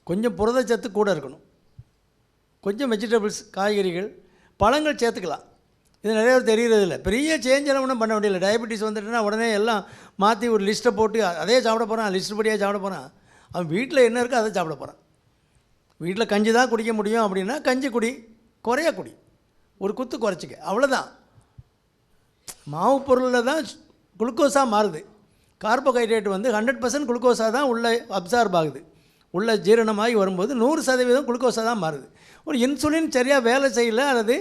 கொஞ்சம் புரதச்சத்து கூட இருக்கணும், கொஞ்சம் வெஜிடபிள்ஸ் காய்கறிகள் பழங்கள் சேர்த்துக்கலாம். இது நிறைய பேர் தெரிகிறதில்ல. பெரிய சேஞ்ச் எல்லாம் ஒன்றும் பண்ண முடியல. டயபெட்டிஸ் வந்துட்டுனா உடனே எல்லாம் மாற்றி ஒரு லிஸ்ட்டை போட்டு அதே சாப்பிட போகிறான், லிஸ்ட்டு படியாக சாப்பிட போகிறான். அவன் வீட்டில் என்ன இருக்கோ அதை சாப்பிட போகிறான். வீட்டில் கஞ்சி தான் குடிக்க முடியும் அப்படின்னா கஞ்சி குடி, குறைய குடி, ஒரு குத்து குறைச்சிக்க, அவ்வளோதான். மாவு பொருளில் தான் குளுக்கோஸாக மாறுது. கார்போஹைட்ரேட் வந்து 100% குளுக்கோஸாக தான் உள்ளே அப்சார்ப் ஆகுது. உள்ள ஜீரணமாகி வரும்போது 100% குளுக்கோஸாக தான் மாறுது. ஒரு இன்சுலின் சரியாக வேலை செய்யலை, அல்லது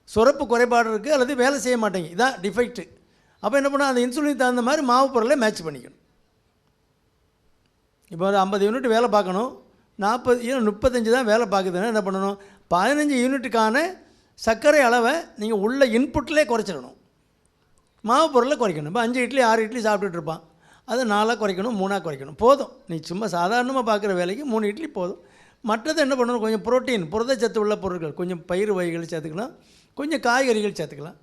சுரப்பு குறைபாடு இருக்குது, அல்லது வேலை செய்ய மாட்டேங்குது, இதான் டிஃபெக்ட்டு. அப்போ என்ன பண்ணால் அந்த இன்சுலின் தகுந்த மாதிரி மாவு பொருளை மேட்ச் பண்ணிக்கணும். இப்போ ஒரு 50 யூனிட் வேலை பார்க்கணும், 35 தான் வேலை பார்க்குதுன்னா என்ன பண்ணணும், 15 யூனிட்டுக்கான சர்க்கரை அளவை நீங்கள் உள்ள இன்புட்லேயே குறைச்சிடணும். மாவு பொருளை குறைக்கணும். இப்போ 5 இட்லி 6 இட்லி சாப்பிட்டுட்டு இருப்பான், அதை 4 குறைக்கணும், 3 குறைக்கணும். போதும், நீ சும்மா சாதாரணமாக பார்க்குற வேலைக்கு 3 இட்லி போதும். மற்றதை என்ன பண்ணணும், கொஞ்சம் புரோட்டீன் புரதச்சத்து உள்ள பொருட்கள், கொஞ்சம் பயிறு வகைகள் சேர்த்துக்கலாம், கொஞ்சம் காய்கறிகள் சேர்த்துக்கலாம்.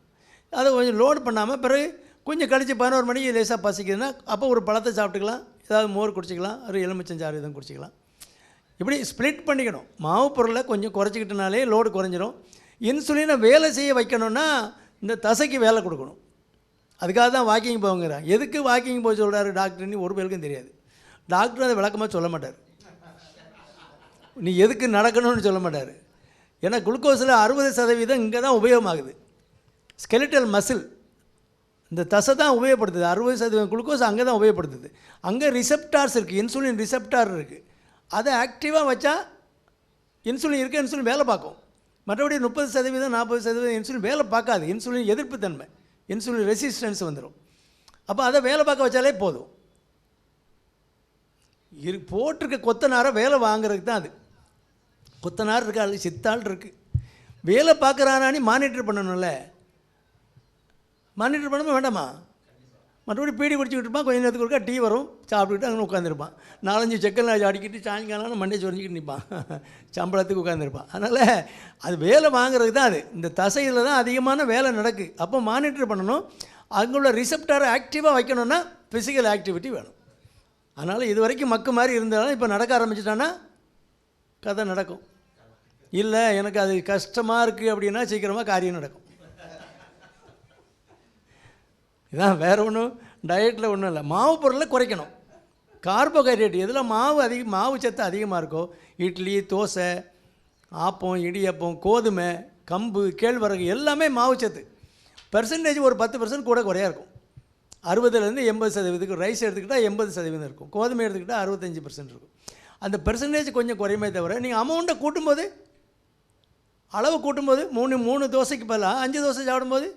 அதை கொஞ்சம் லோடு பண்ணாமல் பிறகு கொஞ்சம் கழித்து 11 மணிக்கு லேசாக பசிக்குதுன்னா அப்போ ஒரு பழத்தை சாப்பிட்டுக்கலாம், ஏதாவது மோர் குடிச்சிக்கலாம், ஒரு எலுமிச்சஞ்சாறு எதுவும் குடிச்சிக்கலாம். இப்படி ஸ்ப்ளிட் பண்ணிக்கணும். மாவு பொருளை கொஞ்சம் குறைச்சிக்கிட்டனாலே லோடு குறைஞ்சிரும். இன்சுலினை வேலை செய்ய வைக்கணும்னா இந்த தசைக்கு வேலை கொடுக்கணும். அதுக்காக தான் வாக்கிங் போங்கிறான். எதுக்கு வாக்கிங் போய் சொல்கிறாரு டாக்டர்னு ஒரு பேருக்கும் தெரியாது. டாக்டர் அதை விளக்கமாக சொல்ல மாட்டார். நீ எதுக்கு நடக்கணும்னு சொல்ல மாட்டார். ஏன்னா குளுக்கோஸில் 60% இங்கே தான் உபயோகமாகுது. ஸ்கெலிட்டல் மசில், இந்த தசை தான் உபயோகப்படுத்துது. 60% குளுக்கோஸ் அங்கே தான் உபயோகப்படுத்துது. அங்கே ரிசெப்டார்ஸ் இருக்குது, இன்சுலின் ரிசெப்டார் இருக்குது. அதை ஆக்டிவாக வச்சா இன்சுலின் இருக்க இன்சுலின் வேலை பார்க்கும். மற்றபடி 30% 40% இன்சுலின் வேலை பார்க்காது. இன்சுலின் எதிர்ப்பு தன்மை, இன்சுலின் ரெசிஸ்டன்ஸ் வந்துடும். அப்போ அதை வேலை பார்க்க வச்சாலே போதும். போட்டிருக்க கொத்தனாரை வேலை வாங்குறதுக்கு தான் அது. கொத்தனார் இருக்கா, அது சித்தாள் இருக்குது, வேலை பார்க்குறானு மானிட்டர் பண்ணணும்ல. மானிட்டர் பண்ணாமல் வேண்டாமா? மற்றபடி பீடி குடிச்சிக்கிட்டு இருப்பான், கொஞ்சம் நேரத்துக்கு ஒருக்கா டீ வரும், சாப்பிட்டுக்கிட்டு அங்கே உட்காந்துருப்பான். 4-5 செக்கல் அடிக்கிட்டு சாயங்காலம் மண்டே சொரிஞ்சிக்கிட்டு நிற்பான், சம்பளத்துக்கு உட்காந்துருப்பான். அதனால் அது வேலை வாங்குறதுக்கு தான் அது. இந்த தசையில் தான் அதிகமான வேலை நடக்குது. அப்போ மானிட்டர் பண்ணணும். அங்குள்ள ரிசெப்டாரை ஆக்டிவாக வைக்கணும்னா ஃபிசிக்கல் ஆக்டிவிட்டி வேணும். அதனால் இது வரைக்கும் மக்கு மாதிரி இருந்தாலும் இப்போ நடக்க ஆரம்பிச்சிட்டான்னா கதை நடக்கும். இல்லை எனக்கு அது கஷ்டமாக இருக்குது அப்படின்னா சீக்கிரமாக காரியம் நடக்கும். இதான், வேறு ஒன்றும் டயட்டில் ஒன்றும் இல்லை. மாவு பொருளை குறைக்கணும். கார்போஹைட்ரேட் எதில் மாவு சத்து அதிகமாக இருக்கோ, இட்லி, தோசை, ஆப்பம், இடியப்பம், கோதுமை, கம்பு, கேழ்வரகு எல்லாமே மாவு சத்து. பெர்சன்டேஜ் ஒரு 10% கூட குறையாக இருக்கும். 60% 80%. ரைஸ் எடுத்துக்கிட்டால் 80% இருக்கும், கோதுமை எடுத்துக்கிட்டால் 65% இருக்கும். அந்த பெர்சன்டேஜ் கொஞ்சம் குறையுமே தவிர நீங்கள் அமௌண்ட்டை கூட்டும்போது, அளவு கூட்டும்போது 3 தோசைக்கு பதிலாக 5 தோசை சாப்பிடும்போது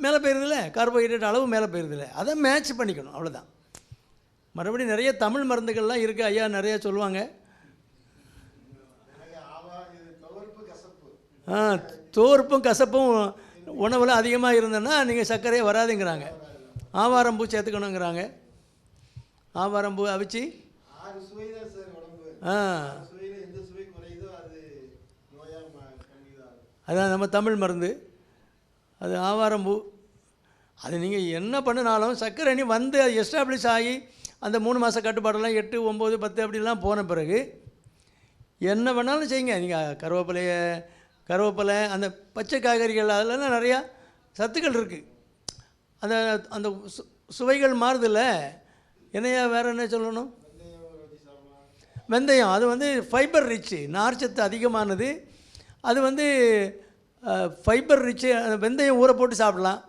மேலே போயிருதில்ல, கார்போஹைட்ரேட் அளவு மேலே போயிருதில்ல. அதை மேட்ச் பண்ணிக்கணும், அவ்வளோதான். மறுபடியும் நிறைய தமிழ் மருந்துகள்லாம் இருக்குது, ஐயா நிறையா சொல்லுவாங்க. தோர்ப்பும் கசப்பும் உணவில் அதிகமாக இருந்ததுன்னா நீங்கள் சர்க்கரையே வராதுங்கிறாங்க. ஆவாரம்பூ சேர்த்துக்கணுங்கிறாங்க. ஆவாரம்பூ அவிச்சு அதான் நம்ம தமிழ் மருந்து, அது ஆவாரம்பூ. அது நீங்கள் என்ன பண்ணினாலும் சர்க்கரை அணி வந்து அது எஸ்டாப்ளிஷ் ஆகி அந்த 3 மாத கட்டுப்பாடெல்லாம் 8, 9, 10 அப்படிலாம் போன பிறகு என்ன வேணாலும் செய்யுங்க. நீங்கள் கருவேப்பிலை, அந்த பச்சை காய்கறிகள், அதிலலாம் நிறையா சத்துக்கள் இருக்குது. அந்த அந்த சுவைகள் மாறுதில்ல. என்னையா வேறு என்ன சொல்லணும்? வெந்தயம், அது வந்து ஃபைபர் ரிச்சு, நார்ச்சத்து அதிகமானது. அது வந்து ஃபைபர் ரிச்சு. வெந்தயம் ஊற போட்டு சாப்பிடலாம்.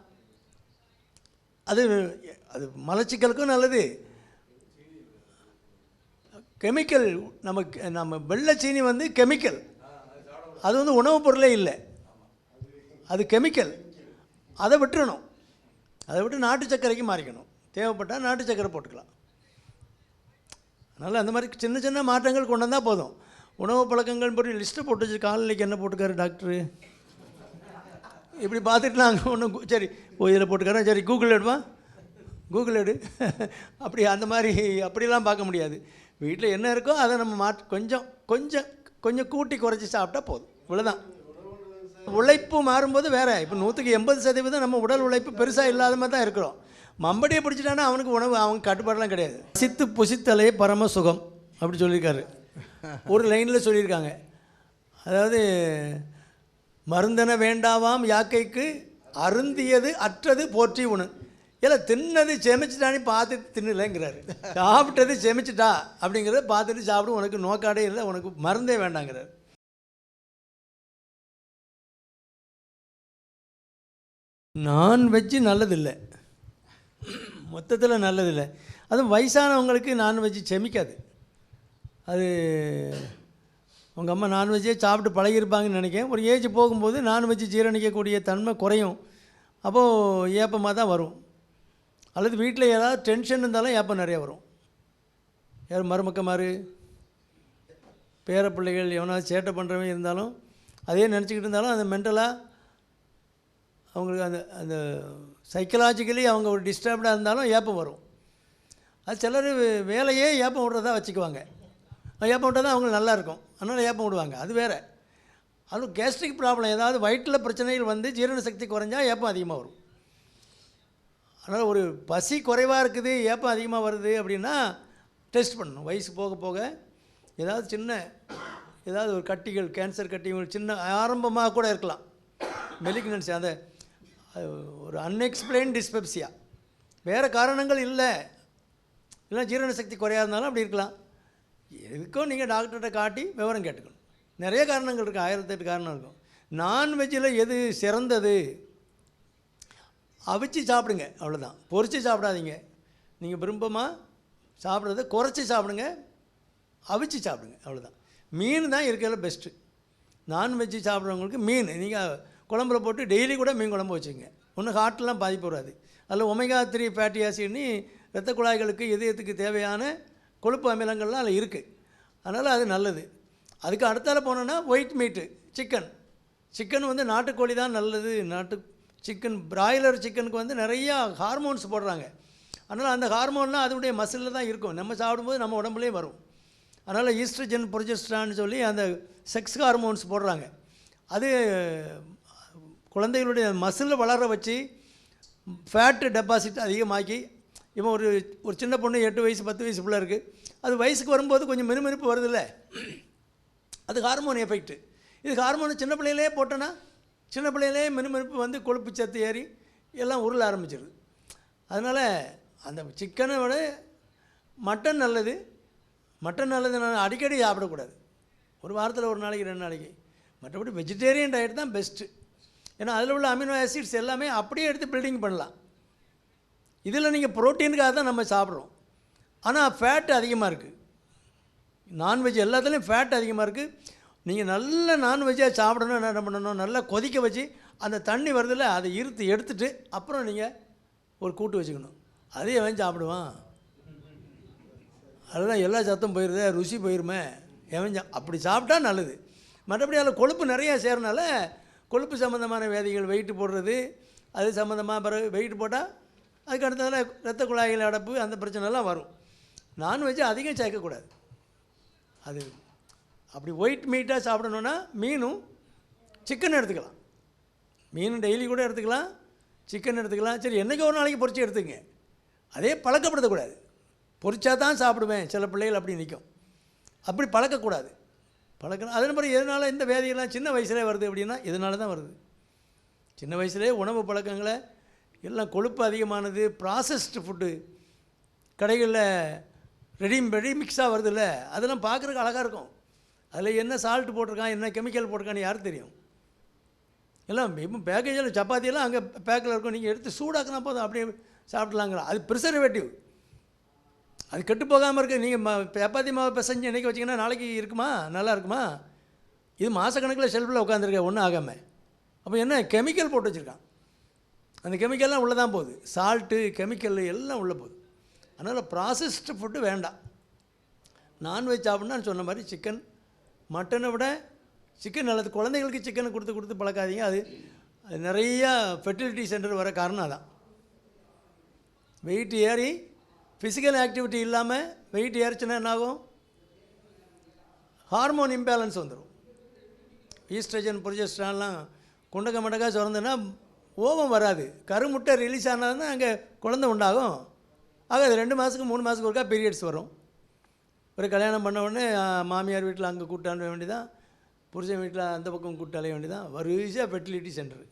அது மலச்சிக்கலுக்கும் நல்லது. கெமிக்கல், நம்ம வெள்ளை சீனி வந்து கெமிக்கல், அது வந்து உணவுப் பொருளே இல்லை, அது கெமிக்கல். அதை விட்டுறணும். அதை விட்டு நாட்டு சர்க்கரைக்கு மாறிக்கணும். தேவைப்பட்டால் நாட்டு சர்க்கரை போட்டுக்கலாம். அதனால் அந்த மாதிரி சின்ன சின்ன மாற்றங்கள் கொண்டு வந்தால் போதும். உணவு பழக்கங்கள் பற்றி லிஸ்ட்டை போட்டு வச்சு காலையிலைக்கு என்ன போட்டுக்காரு டாக்டரு இப்படி பார்த்துட்டு நாங்கள் ஒன்றும் சரி இதில் போட்டுக்காரன், சரி கூகுள் எடுப்பான், கூகுள் எடு அப்படி அந்த மாதிரி அப்படிலாம் பார்க்க முடியாது. வீட்டில் என்ன இருக்கோ அதை நம்ம கொஞ்சம் கொஞ்சம் கொஞ்சம் கூட்டி குறைச்சி சாப்பிட்டா போதும், இவ்வளோதான். உழைப்பு மாறும்போது வேறு. இப்போ 180% நம்ம உடல் உழைப்பு பெருசாக இல்லாத மாதிரி தான் இருக்கிறோம். மம்படியை பிடிச்சிட்டானா அவனுக்கு உணவு, அவங்க கட்டுப்பாடெலாம் கிடையாது. சித்து புசித்தலே பரம சுகம் அப்படி சொல்லியிருக்காரு. ஒரு லைனில் சொல்லியிருக்காங்க. அதாவது மருந்தன வேண்டாவாம் யாக்கைக்கு அருந்தியது அற்றது போற்றி உணு. இல்லை தின்னது செமிச்சிட்டானே பார்த்துட்டு தின்னலைங்கிறாரு. சாப்பிட்டது செமிச்சிட்டா அப்படிங்கிறத பார்த்துட்டு சாப்பிடும், உனக்கு நோக்காடே இல்லை, உனக்கு மருந்தே வேண்டாங்கிறார். நான்வெஜ்ஜு நல்லதில்லை, மொத்தத்தில் நல்லதில்லை. அதுவும் வயசானவங்களுக்கு நான்வெஜ்ஜு செமிக்காது. அது உங்கள் அம்மா நான்வெஜ்ஜே சாப்பிட்டு பழகியிருப்பாங்கன்னு நினைக்கிறேன். ஒரு ஏஜ் போகும்போது நான்வெஜ்ஜு ஜீரணிக்கக்கூடிய தன்மை குறையும். அப்போது ஏப்பமாக தான் வரும். அல்லது வீட்டில் ஏதாவது டென்ஷன் இருந்தாலும் ஏப்பம் நிறையா வரும். யார் மருமக்கமாரு பேர பிள்ளைகள் எவனாவது சேட்டை பண்ணுறவங்க இருந்தாலும் அதே நினச்சிக்கிட்டு இருந்தாலும் அந்த மென்டலாக அவங்களுக்கு அந்த அந்த சைக்கலாஜிக்கலி அவங்க ஒரு டிஸ்டர்ப்டாக இருந்தாலும் ஏப்பம் வரும். அது சிலர் வேலையே ஏப்பம் விட்றதா வச்சுக்குவாங்க. ஏப்பம் விட்டால் தான் அவங்களுக்கு நல்லாயிருக்கும், அதனால் ஏப்பம் விடுவாங்க. அது வேறு. அதுவும் கேஸ்ட்ரிக் ப்ராப்ளம், ஏதாவது வயிற்றில் பிரச்சனைகள் வந்து ஜீரண சக்தி குறைஞ்சா ஏப்பம் அதிகமாக வரும். அதனால் ஒரு பசி குறைவாக இருக்குது, ஏப்பம் அதிகமாக வருது அப்படின்னா டெஸ்ட் பண்ணணும். வயசு போக போக ஏதாவது ஒரு கட்டிகள், கேன்சர் கட்டிகள் சின்ன ஆரம்பமாக கூட இருக்கலாம். மெலிக்னன்சி, அந்த ஒரு அன்எக்ஸ்பிளைன் டிஸ்பெப்சியா, வேறு காரணங்கள் இல்லை ஜீரண சக்தி குறையாக இருந்தாலும் அப்படி இருக்கலாம். எதுக்கும் நீங்கள் டாக்டர்கிட்ட காட்டி விவரம் கேட்டுக்கணும். நிறைய காரணங்கள் இருக்குது, 1008 காரணம் இருக்கும். நான்வெஜ்ஜில் எது சிறந்தது? அவிச்சு சாப்பிடுங்க, அவ்வளோதான். பொரித்து சாப்பிடாதீங்க. நீங்கள் விருப்பமாக சாப்பிட்றத குறைச்சி சாப்பிடுங்க, அவிச்சு சாப்பிடுங்க, அவ்வளோதான். மீன் தான் இருக்கிறதுல பெஸ்ட்டு. நான்வெஜ்ஜு சாப்பிட்றவங்களுக்கு மீன் நீங்கள் குழம்புல போட்டு டெய்லி கூட மீன் குழம்பு வச்சுங்க, ஒன்றும் ஹார்ட்லாம் பாதிப்பு வராது. அதில் ஒமேகா 3 ஃபேட்டி ஆசிட்னு இரத்த குழாய்களுக்கு இதயத்துக்கு தேவையான கொழுப்பு அமிலங்கள்லாம் அதில் இருக்குது. அதனால் அது நல்லது. அதுக்கு அடுத்தால போனோன்னா ஒயிட் மீட்டு, சிக்கன் வந்து நாட்டுக்கோழி தான் நல்லது. சிக்கன் பிராய்லர் சிக்கனுக்கு வந்து நிறையா ஹார்மோன்ஸ் போடுறாங்க. அதனால் அந்த ஹார்மோன்லாம் அதனுடைய மசிலில் தான் இருக்கும், நம்ம சாப்பிடும்போது நம்ம உடம்புலேயே வரும். அதனால் ஈஸ்ட்ரஜன் ப்ரொஜெஸ்ட்ரான்னு சொல்லி அந்த செக்ஸ் ஹார்மோன்ஸ் போடுறாங்க. அது குழந்தைகளுடைய மசிலில் வளர வச்சு ஃபேட்டு டெபாசிட் அதிகமாக்கி, இவன் ஒரு சின்ன பொண்ணு 8 வயசு 10 வயசு பிள்ளை இருக்குது, அது வயசுக்கு வரும்போது கொஞ்சம் மினுமினுப்பு வருதில்ல, அது ஹார்மோன் எஃபெக்ட்டு. இது ஹார்மோன் சின்ன பிள்ளையிலே போட்டோன்னா சின்ன பிள்ளையிலே மினுமினுப்பு வந்து கொழுப்பு சத்து ஏறி எல்லாம் உருள ஆரம்பிச்சிடுது. அதனால் அந்த சிக்கனை விட மட்டன் நல்லது. நான் அடிக்கடி சாப்பிடக்கூடாது, ஒரு வாரத்தில் 1 நாளைக்கு 2 நாளைக்கு. மற்றபடி வெஜிடேரியன் டயட் தான் பெஸ்ட்டு. ஏன்னா அதில் உள்ள அமினோ ஆசிட்ஸ் எல்லாமே அப்படியே எடுத்து பில்டிங் பண்ணலாம். இதில் நீங்கள் ப்ரோட்டீனுக்காக தான் நம்ம சாப்பிட்றோம், ஆனால் ஃபேட் அதிகமாக இருக்குது. நான்வெஜ் எல்லாத்துலேயும் ஃபேட் அதிகமாக இருக்குது. நீங்கள் நல்ல நான்வெஜ்ஜாக சாப்பிடணும், என்ன பண்ணணும், நல்லா கொதிக்க வச்சு அந்த தண்ணி வருதில்ல அதை எடுத்துட்டு அப்புறம் நீங்கள் ஒரு கூட்டு வச்சுக்கணும். அதே எவன் சாப்பிடுவான்? அதெல்லாம் எல்லா சத்தம் போயிடுது, ருசி போயிருமே. அப்படி சாப்பிட்டா நல்லது. மற்றபடி அதில் கொழுப்பு நிறையா சேரனால கொழுப்பு சம்மந்தமான வியாதிகள், வெயிட்டு போடுறது, அது சம்மந்தமாக பிறகு வெயிட் போட்டால் அதுக்கு அடுத்ததில் இரத்த குழாய்கள் அடைப்பு, அந்த பிரச்சனைலாம் வரும். நான்வெஜ்ஜு அதிகம் சேர்க்கக்கூடாது. அது அப்படி ஒயிட் மீட்டாக சாப்பிடணுன்னா மீனும் சிக்கன் எடுத்துக்கலாம். மீன் டெய்லி கூட எடுத்துக்கலாம், சிக்கன் எடுத்துக்கலாம். சரி, என்றைக்கு ஒரு நாளைக்கு பொரிச்சு எடுத்துங்க. அதே பழக்கப்படுத்தக்கூடாது. பொரிச்சா தான் சாப்பிடுவேன் சில பிள்ளைகள் அப்படி நிற்கும். அப்படி பழக்கக்கூடாது. அதே மாதிரி எதனால் இந்த வியாதியெல்லாம் சின்ன வயசுலேயே வருது அப்படின்னா இதனால தான் வருது. சின்ன வயசுலேயே உணவு பழக்கங்களை எல்லாம் கொழுப்பு அதிகமானது, ப்ராசஸ்டு ஃபுட்டு கடைகளில் ரெடி மிக்ஸாக வருது இல்லை, அதெல்லாம் பார்க்குறதுக்கு அழகாக இருக்கும். அதில் என்ன சால்ட் போட்டிருக்கான், என்ன கெமிக்கல் போட்டிருக்கான்னு யாருக்கு தெரியும்? எல்லாம் இப்போ பேக்கேஜில் சப்பாத்தியெல்லாம் அங்கே பேக்கில் இருக்கும், நீங்கள் எடுத்து சூடாக்குனா போதும் அப்படியே சாப்பிட்லாங்களா. அது ப்ரிசர்வேட்டிவ், அது கெட்டு போகாமல் இருக்குது. நீங்கள் சப்பாத்தி மாவு பிசைஞ்சு இன்றைக்கி வச்சிங்கன்னா நாளைக்கு இருக்குமா, நல்லா இருக்குமா? இது மாதக்கணக்கில் ஷெல்ஃபில் உட்காந்துருக்கேன், ஒன்றும் ஆகாமல். அப்போ என்ன கெமிக்கல் போட்டு வச்சுருக்கான், அந்த கெமிக்கல்லாம் உள்ளே தான் போகுது, சால்ட்டு கெமிக்கல் எல்லாம் உள்ளே போகுது. அதனால் ப்ராசஸ்டு ஃபுட்டு வேண்டாம். நான்வெஜ் சாப்பிட்னா சொன்ன மாதிரி சிக்கன், மட்டனை விட சிக்கன் நல்லது. குழந்தைங்களுக்கு சிக்கனை கொடுத்து பழக்காதீங்க. அது நிறையா ஃபெர்டிலிட்டி சென்டர் வர காரணம் அதான். வெயிட் ஏறி ஃபிசிக்கல் ஆக்டிவிட்டி இல்லாமல் வெயிட் ஏறிச்சுன்னா என்னாகும்? ஹார்மோன் இம்பேலன்ஸ் வந்துடும். ஈஸ்ட்ரஜன் ப்ரொஜெஸ்ட்ரான்லாம் குண்டக்க மண்டக்காக சுரந்துன்னா ஓவம் வராது. கருமுட்டை ரிலீஸ் ஆனால் அங்கே குழந்தை உண்டாகும். ஆக அது 2 மாதத்துக்கு 3 மாதத்துக்கு ஒருக்கா பீரியட்ஸ் வரும். ஒரு கல்யாணம் பண்ண உடனே மாமியார் வீட்டில் அங்கே கூட்டாண்ட வேண்டியதான், புருஷன் வீட்டில் அந்த பக்கம் கூட்டாலே வேண்டியதான், வரிசையாக ஃபெர்டிலிட்டி சென்டர்.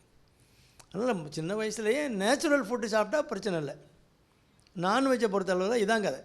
அதனால் சின்ன வயசுலேயே நேச்சுரல் ஃபுட்டு சாப்பிட்டா பிரச்சனை இல்லை. நான்வெஜ்ஜை பொறுத்த அளவில் இதான் கதை.